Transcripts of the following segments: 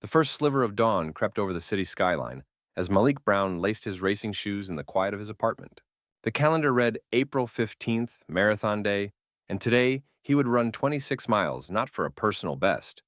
The first sliver of dawn crept over the city skyline as Malik Brown laced his racing shoes in the quiet of his apartment. The calendar read April 15th, Marathon Day, and today he would run 26 miles not for a personal best,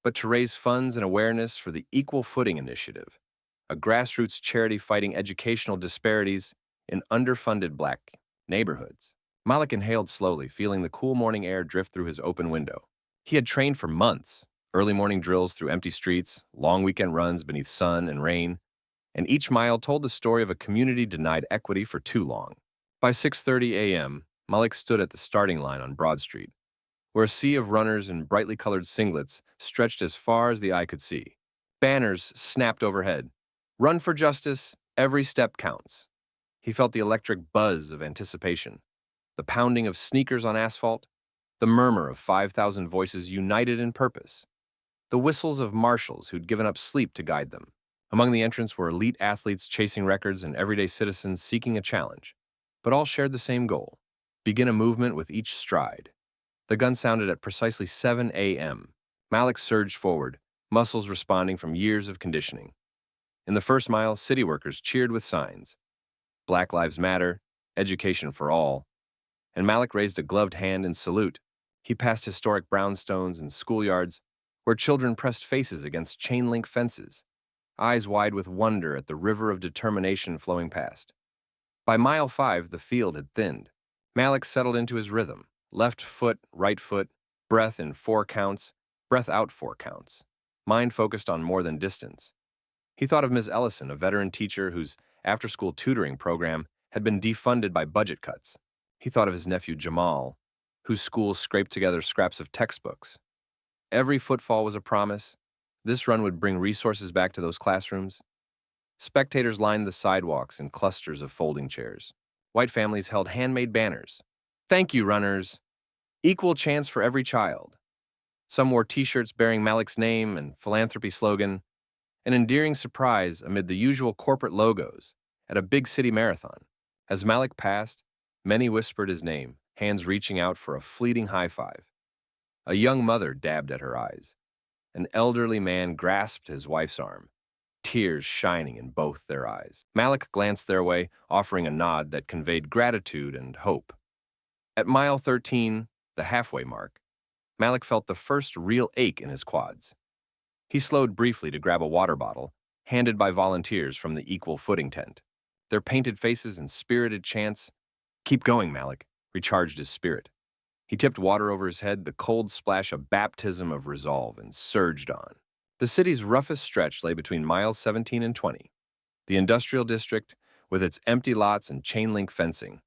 but to raise funds and awareness for the Equal Footing Initiative, a grassroots charity fighting educational disparities in underfunded black neighborhoods. Malik inhaled slowly, feeling the cool morning air drift through his open window. He had trained for months, early morning drills through empty streets, long weekend runs beneath sun and rain, and each mile told the story of a community denied equity for too long. By 6:30 a.m., Malik stood at the starting line on Broad Street, where a sea of runners in brightly colored singlets stretched as far as the eye could see. Banners snapped overhead. Run for justice, every step counts. He felt the electric buzz of anticipation, the pounding of sneakers on asphalt, the murmur of 5,000 voices united in purpose, the whistles of marshals who'd given up sleep to guide them. Among the entrants were elite athletes chasing records and everyday citizens seeking a challenge, but all shared the same goal: begin a movement with each stride. The gun sounded at precisely 7 a.m. Malik surged forward, muscles responding from years of conditioning. In the first mile, city workers cheered with signs: Black Lives Matter, Education for All, and Malik raised a gloved hand in salute. He passed historic brownstones and schoolyards where children pressed faces against chain-link fences, eyes wide with wonder at the river of determination flowing past. By mile 5, the field had thinned. Malik settled into his rhythm: left foot, right foot, breath in 4 counts, breath out 4 counts. Mind focused on more than distance. He thought of Ms. Ellison, a veteran teacher whose after-school tutoring program had been defunded by budget cuts. He thought of his nephew Jamal, whose school scraped together scraps of textbooks. Every footfall was a promise. This run would bring resources back to those classrooms. Spectators lined the sidewalks in clusters of folding chairs. White families held handmade banners. Thank you, runners. Equal chance for every child. Some wore t-shirts bearing Malik's name and philanthropy slogan, an endearing surprise amid the usual corporate logos at a big city marathon. As Malik passed, many whispered his name, hands reaching out for a fleeting high five. A young mother dabbed at her eyes. An elderly man grasped his wife's arm, tears shining in both their eyes. Malik glanced their way, offering a nod that conveyed gratitude and hope. At mile 13, the halfway mark, Malik felt the first real ache in his quads. He slowed briefly to grab a water bottle, handed by volunteers from the Equal Footing tent. Their painted faces and spirited chants, "Keep going, Malik," recharged his spirit. He tipped water over his head, the cold splash a baptism of resolve, and surged on. The city's roughest stretch lay between miles 17 and 20. The industrial district, with its empty lots and chain-link fencing,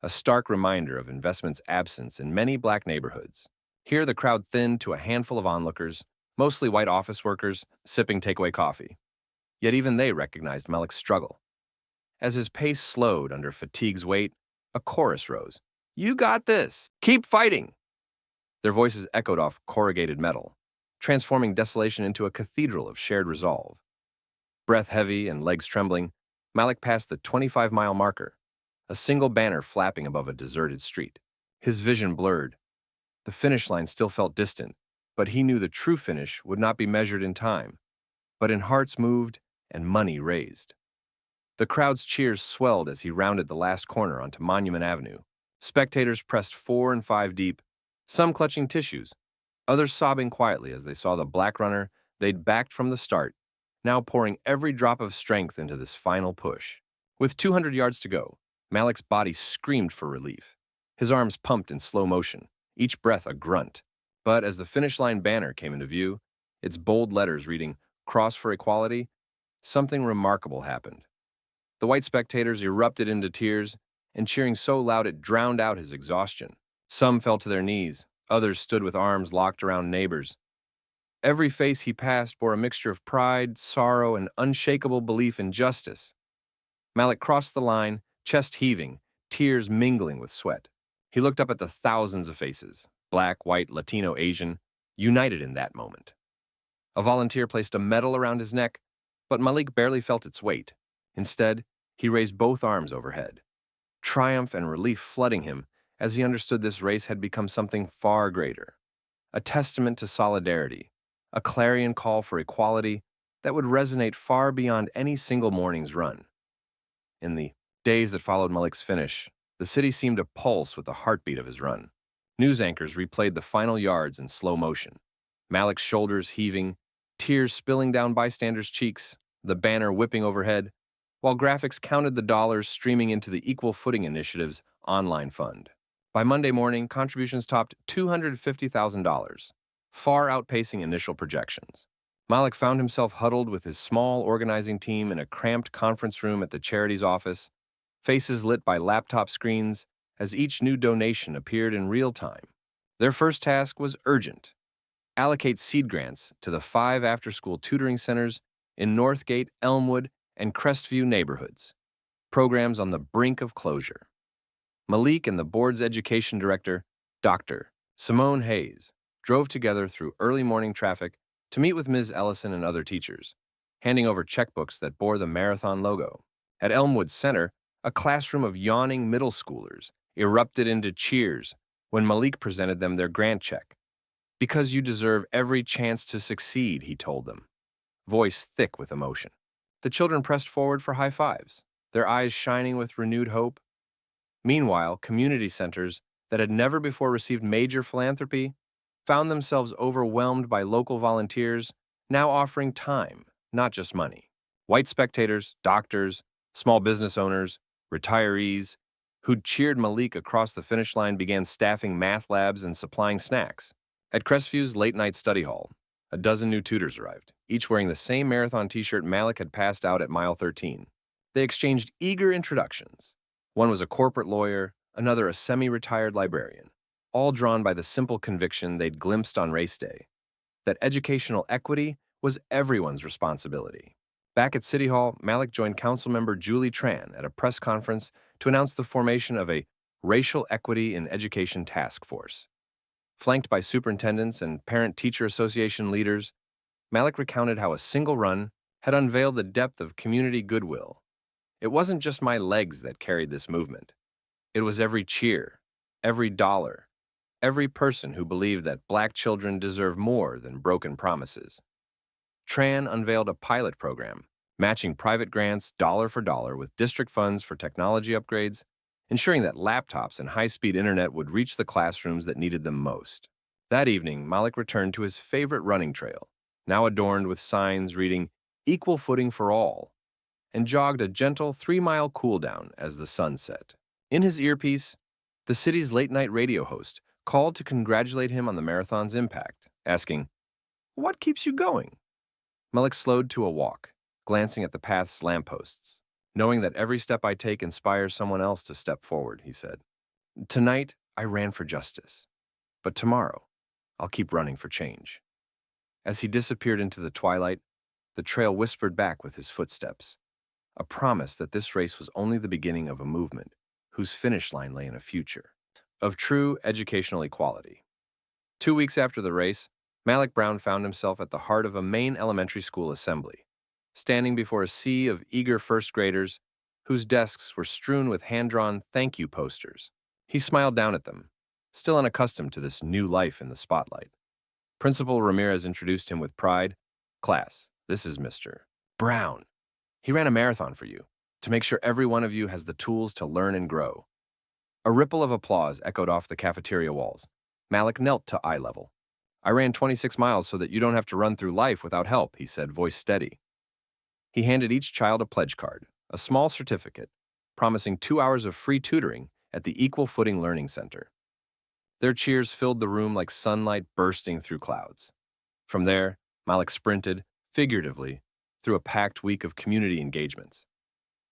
a stark reminder of investment's absence in many black neighborhoods. Here, the crowd thinned to a handful of onlookers, mostly white office workers, sipping takeaway coffee. Yet even they recognized Malik's struggle. As his pace slowed under fatigue's weight, a chorus rose. "You got this! Keep fighting!" Their voices echoed off corrugated metal, transforming desolation into a cathedral of shared resolve. Breath heavy and legs trembling, Malik passed the 25-mile marker, a single banner flapping above a deserted street. His vision blurred. The finish line still felt distant, but he knew the true finish would not be measured in time, but in hearts moved and money raised. The crowd's cheers swelled as he rounded the last corner onto Monument Avenue. Spectators pressed 4 and 5 deep, some clutching tissues, others sobbing quietly as they saw the black runner they'd backed from the start, now pouring every drop of strength into this final push. With 200 yards to go, Malik's body screamed for relief. His arms pumped in slow motion, each breath a grunt. But as the finish line banner came into view, its bold letters reading, "Cross for Equality," something remarkable happened. The white spectators erupted into tears, and cheering so loud it drowned out his exhaustion. Some fell to their knees, others stood with arms locked around neighbors. Every face he passed bore a mixture of pride, sorrow, and unshakable belief in justice. Malik crossed the line, chest heaving, tears mingling with sweat. He looked up at the thousands of faces, black, white, Latino, Asian, united in that moment. A volunteer placed a medal around his neck, but Malik barely felt its weight. Instead, he raised both arms overhead, triumph and relief flooding him as he understood this race had become something far greater, a testament to solidarity, a clarion call for equality, that would resonate far beyond any single morning's run. In the days that followed Malik's finish, the city seemed to pulse with the heartbeat of his run. News anchors replayed the final yards in slow motion, Malik's shoulders heaving, tears spilling down bystanders' cheeks, the banner whipping overhead, while graphics counted the dollars streaming into the Equal Footing Initiative's online fund. By Monday morning, contributions topped $250,000, far outpacing initial projections. Malik found himself huddled with his small organizing team in a cramped conference room at the charity's office, faces lit by laptop screens as each new donation appeared in real time. Their first task was urgent: allocate seed grants to the 5 after-school tutoring centers in Northgate, Elmwood, and Crestview neighborhoods, programs on the brink of closure. Malik and the board's education director, Dr. Simone Hayes, drove together through early morning traffic to meet with Ms. Ellison and other teachers, handing over checkbooks that bore the marathon logo. At Elmwood Center, a classroom of yawning middle schoolers erupted into cheers when Malik presented them their grant check. "Because you deserve every chance to succeed," he told them, voice thick with emotion. The children pressed forward for high fives, their eyes shining with renewed hope. Meanwhile, community centers that had never before received major philanthropy found themselves overwhelmed by local volunteers now offering time, not just money. White spectators, doctors, small business owners, retirees who'd cheered Malik across the finish line began staffing math labs and supplying snacks. At Crestview's late-night study hall, a dozen new tutors arrived, each wearing the same marathon t-shirt Malik had passed out at mile 13. They exchanged eager introductions. One was a corporate lawyer, another a semi-retired librarian, all drawn by the simple conviction they'd glimpsed on race day, that educational equity was everyone's responsibility. Back at City Hall, Malik joined Councilmember Julie Tran at a press conference to announce the formation of a Racial Equity in Education Task Force. Flanked by superintendents and parent-teacher association leaders, Malik recounted how a single run had unveiled the depth of community goodwill. "It wasn't just my legs that carried this movement. It was every cheer, every dollar, every person who believed that Black children deserve more than broken promises." Tran unveiled a pilot program, matching private grants dollar for dollar with district funds for technology upgrades, ensuring that laptops and high-speed internet would reach the classrooms that needed them most. That evening, Malik returned to his favorite running trail, now adorned with signs reading "Equal Footing for All," and jogged a gentle 3-mile cool-down as the sun set. In his earpiece, the city's late-night radio host called to congratulate him on the marathon's impact, asking, "What keeps you going?" Malik slowed to a walk, glancing at the path's lampposts. "Knowing that every step I take inspires someone else to step forward," he said. "Tonight, I ran for justice. But tomorrow, I'll keep running for change." As he disappeared into the twilight, the trail whispered back with his footsteps, a promise that this race was only the beginning of a movement whose finish line lay in a future of true educational equality. 2 weeks after the race, Malik Brown found himself at the heart of a Maine elementary school assembly, standing before a sea of eager first graders whose desks were strewn with hand-drawn thank you posters. He smiled down at them, still unaccustomed to this new life in the spotlight. Principal Ramirez introduced him with pride. "Class, this is Mr. Brown. He ran a marathon for you, to make sure every one of you has the tools to learn and grow." A ripple of applause echoed off the cafeteria walls. Malik knelt to eye level. "I ran 26 miles so that you don't have to run through life without help," he said, voice steady. He handed each child a pledge card, a small certificate, promising 2 hours of free tutoring at the Equal Footing Learning Center. Their cheers filled the room like sunlight bursting through clouds. From there, Malik sprinted, figuratively, through a packed week of community engagements.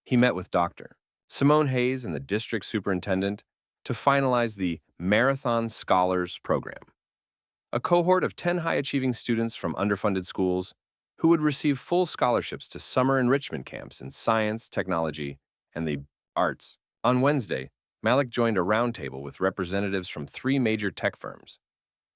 He met with Dr. Simone Hayes and the district superintendent to finalize the Marathon Scholars Program, a cohort of 10 high-achieving students from underfunded schools who would receive full scholarships to summer enrichment camps in science, technology, and the arts. On Wednesday, Malik joined a roundtable with representatives from 3 major tech firms,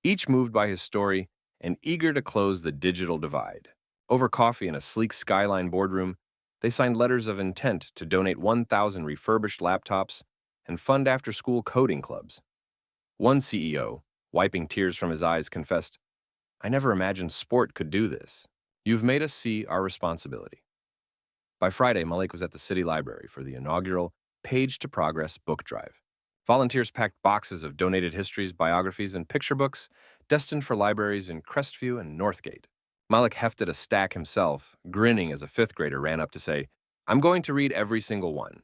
each moved by his story and eager to close the digital divide. Over coffee in a sleek Skyline boardroom, they signed letters of intent to donate 1,000 refurbished laptops and fund after-school coding clubs. One CEO, wiping tears from his eyes, confessed, "I never imagined sport could do this." You've made us see our responsibility. By Friday, Malik was at the city library for the inaugural Page to Progress book drive. Volunteers packed boxes of donated histories, biographies, and picture books destined for libraries in Crestview and Northgate. Malik hefted a stack himself, grinning as a fifth grader ran up to say, "I'm going to read every single one,"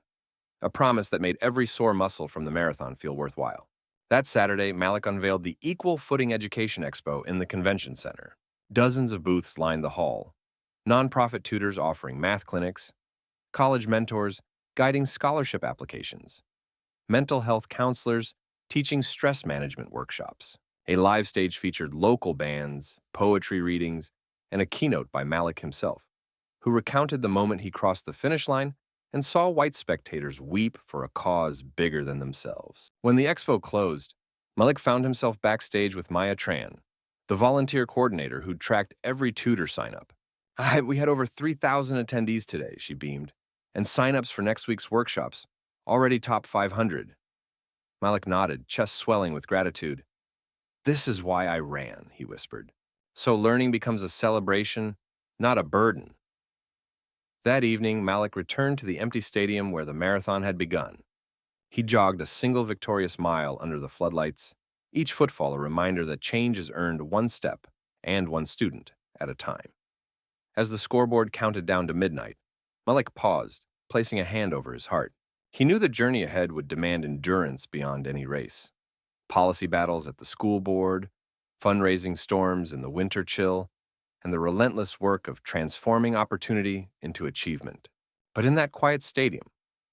a promise that made every sore muscle from the marathon feel worthwhile. That Saturday, Malik unveiled the Equal Footing Education Expo in the convention center. Dozens of booths lined the hall, nonprofit tutors offering math clinics, college mentors guiding scholarship applications, mental health counselors teaching stress management workshops. A live stage featured local bands, poetry readings, and a keynote by Malik himself, who recounted the moment he crossed the finish line and saw white spectators weep for a cause bigger than themselves. When the expo closed, Malik found himself backstage with Maya Tran, the volunteer coordinator who'd tracked every tutor sign-up. We had over 3,000 attendees today, she beamed, and sign-ups for next week's workshops already top 500. Malik nodded, chest swelling with gratitude. "This is why I ran," he whispered. "So learning becomes a celebration, not a burden." That evening, Malik returned to the empty stadium where the marathon had begun. He jogged a single victorious mile under the floodlights, each footfall a reminder that change is earned one step and one student at a time. As the scoreboard counted down to midnight, Malik paused, placing a hand over his heart. He knew the journey ahead would demand endurance beyond any race. Policy battles at the school board, fundraising storms in the winter chill, and the relentless work of transforming opportunity into achievement. But in that quiet stadium,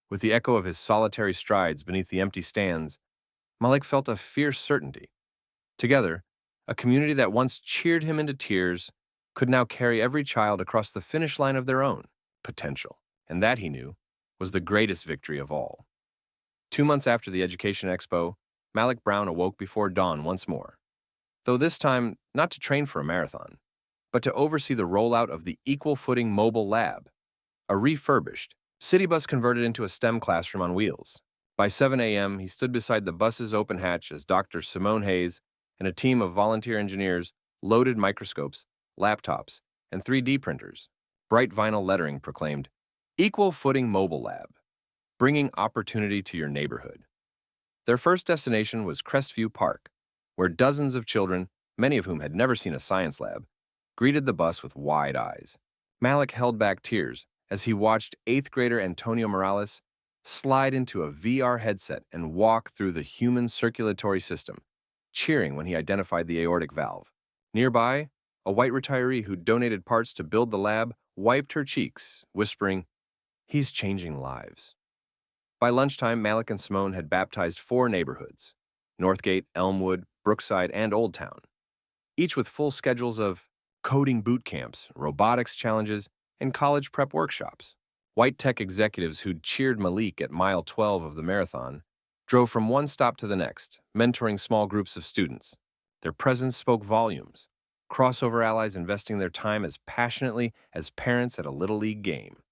with the echo of his solitary strides beneath the empty stands, Malik felt a fierce certainty. Together, a community that once cheered him into tears could now carry every child across the finish line of their own potential. And that, he knew, was the greatest victory of all. 2 months after the Education Expo, Malik Brown awoke before dawn once more, though this time not to train for a marathon, but to oversee the rollout of the Equal Footing Mobile Lab, a refurbished, city bus converted into a STEM classroom on wheels. By 7 a.m., he stood beside the bus's open hatch as Dr. Simone Hayes and a team of volunteer engineers loaded microscopes, laptops, and 3D printers. Bright vinyl lettering proclaimed, "Equal Footing Mobile Lab, bringing opportunity to your neighborhood." Their first destination was Crestview Park, where dozens of children, many of whom had never seen a science lab, greeted the bus with wide eyes. Malik held back tears as he watched 8th grader Antonio Morales slide into a VR headset and walk through the human circulatory system, cheering when he identified the aortic valve. Nearby, a white retiree who donated parts to build the lab wiped her cheeks, whispering, "He's changing lives." By lunchtime, Malik and Simone had baptized 4 neighborhoods, Northgate, Elmwood, Brookside, and Old Town, each with full schedules of coding boot camps, robotics challenges, and college prep workshops. White tech executives who'd cheered Malik at mile 12 of the marathon drove from one stop to the next, mentoring small groups of students. Their presence spoke volumes, crossover allies investing their time as passionately as parents at a Little League game.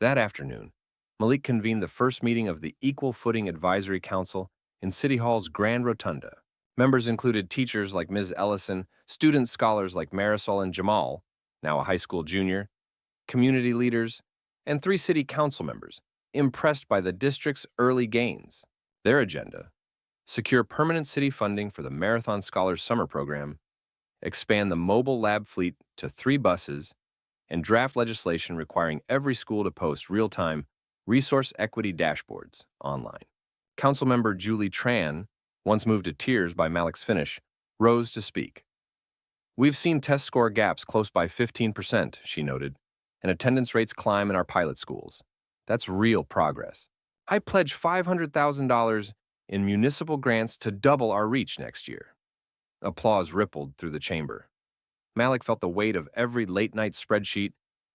That afternoon, Malik convened the first meeting of the Equal Footing Advisory Council in City Hall's Grand Rotunda. Members included teachers like Ms. Ellison, student scholars like Marisol and Jamal, now a high school junior, community leaders, and 3 city council members, impressed by the district's early gains. Their agenda: secure permanent city funding for the Marathon Scholars Summer Program, expand the mobile lab fleet to 3 buses, and draft legislation requiring every school to post real-time resource equity dashboards online. Councilmember Julie Tran, once moved to tears by Malik's finish, rose to speak. "We've seen test score gaps close by 15%, she noted, and attendance rates climb in our pilot schools. That's real progress. I pledge $500,000 in municipal grants to double our reach next year." Applause rippled through the chamber. Malik felt the weight of every late-night spreadsheet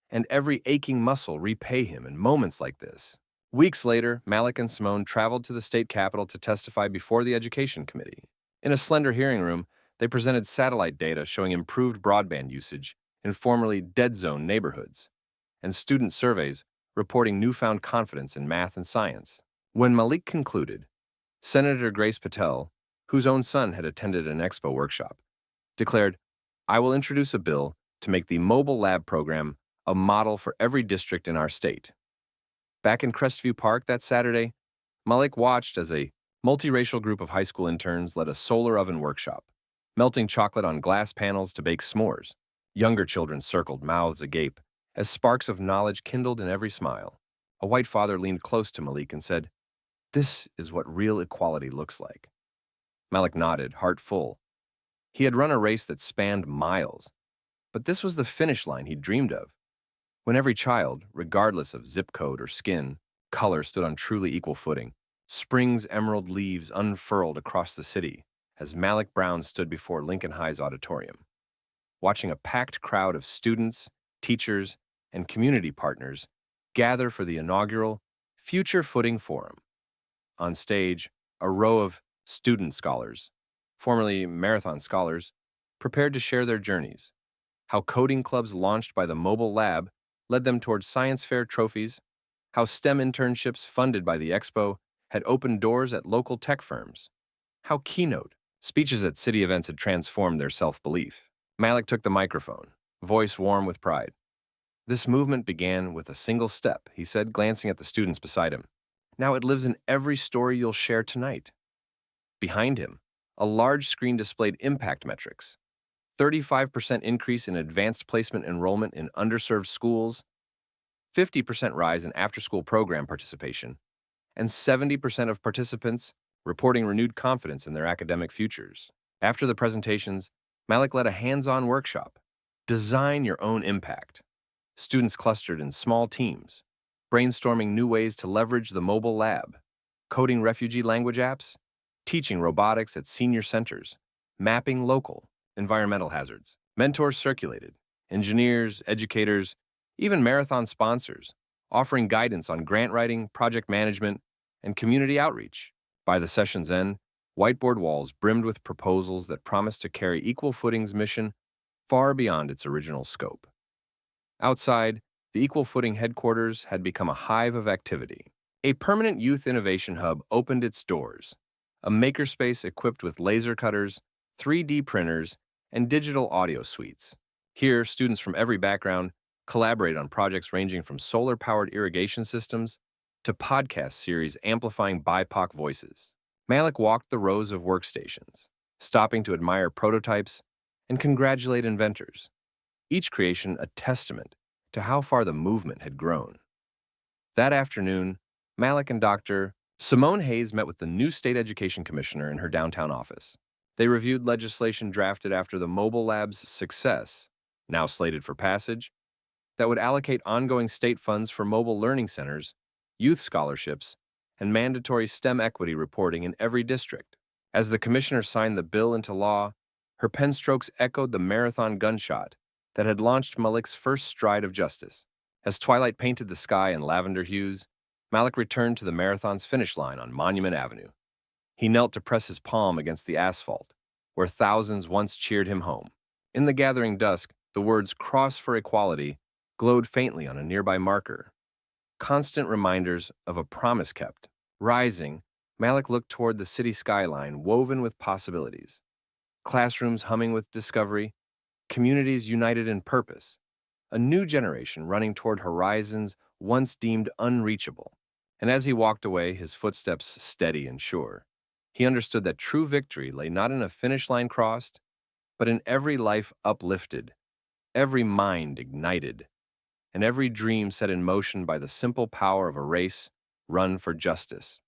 and every aching muscle repay him in moments like this. Weeks later, Malik and Simone traveled to the state capitol to testify before the Education Committee. In a slender hearing room, they presented satellite data showing improved broadband usage in formerly dead-zone neighborhoods, and student surveys reporting newfound confidence in math and science. When Malik concluded, Senator Grace Patel, whose own son had attended an expo workshop, declared, "I will introduce a bill to make the mobile lab program a model for every district in our state. Back in Crestview Park that Saturday, Malik watched as a multiracial group of high school interns led a solar oven workshop, melting chocolate on glass panels to bake s'mores. Younger children circled, mouths agape, as sparks of knowledge kindled in every smile. A white father leaned close to Malik and said, "This is what real equality looks like." Malik nodded, heart full. He had run a race that spanned miles, but this was the finish line he'd dreamed of, when every child, regardless of zip code or skin, color stood on truly equal footing. Spring's emerald leaves unfurled across the city as Malik Brown stood before Lincoln High's auditorium, watching a packed crowd of students, teachers, and community partners gather for the inaugural Future Footing Forum. On stage, a row of student scholars, formerly marathon scholars, prepared to share their journeys, how coding clubs launched by the mobile lab led them towards science fair trophies, how STEM internships funded by the expo had opened doors at local tech firms, how keynote speeches at city events had transformed their self-belief. Malik took the microphone, voice warm with pride. "This movement began with a single step," he said, glancing at the students beside him. "Now it lives in every story you'll share tonight." Behind him, a large screen displayed impact metrics: 35% increase in advanced placement enrollment in underserved schools, 50% rise in after-school program participation, and 70% of participants reporting renewed confidence in their academic futures. After the presentations, Malik led a hands-on workshop, Design Your Own Impact. Students clustered in small teams, brainstorming new ways to leverage the mobile lab, coding refugee language apps, teaching robotics at senior centers, mapping local environmental hazards. Mentors circulated, engineers, educators, even marathon sponsors, offering guidance on grant writing, project management, and community outreach. By the session's end, whiteboard walls brimmed with proposals that promised to carry Equal Footing's mission far beyond its original scope. Outside, the Equal Footing headquarters had become a hive of activity. A permanent youth innovation hub opened its doors, a makerspace equipped with laser cutters, 3D printers, and digital audio suites. Here, students from every background collaborate on projects ranging from solar-powered irrigation systems to podcast series amplifying BIPOC voices. Malik walked the rows of workstations, stopping to admire prototypes and congratulate inventors, each creation a testament to how far the movement had grown. That afternoon, Malik and Dr. Simone Hayes met with the new state education commissioner in her downtown office. They reviewed legislation drafted after the mobile lab's success, now slated for passage, that would allocate ongoing state funds for mobile learning centers, youth scholarships, and mandatory STEM equity reporting in every district. As the commissioner signed the bill into law, her pen strokes echoed the marathon gunshot that had launched Malik's first stride of justice. As twilight painted the sky in lavender hues, Malik returned to the marathon's finish line on Monument Avenue. He knelt to press his palm against the asphalt, where thousands once cheered him home. In the gathering dusk, the words "Cross for Equality" glowed faintly on a nearby marker, constant reminders of a promise kept. Rising, Malik looked toward the city skyline woven with possibilities. Classrooms humming with discovery, communities united in purpose, a new generation running toward horizons once deemed unreachable. And as he walked away, his footsteps steady and sure, he understood that true victory lay not in a finish line crossed, but in every life uplifted, every mind ignited, and every dream set in motion by the simple power of a race run for justice.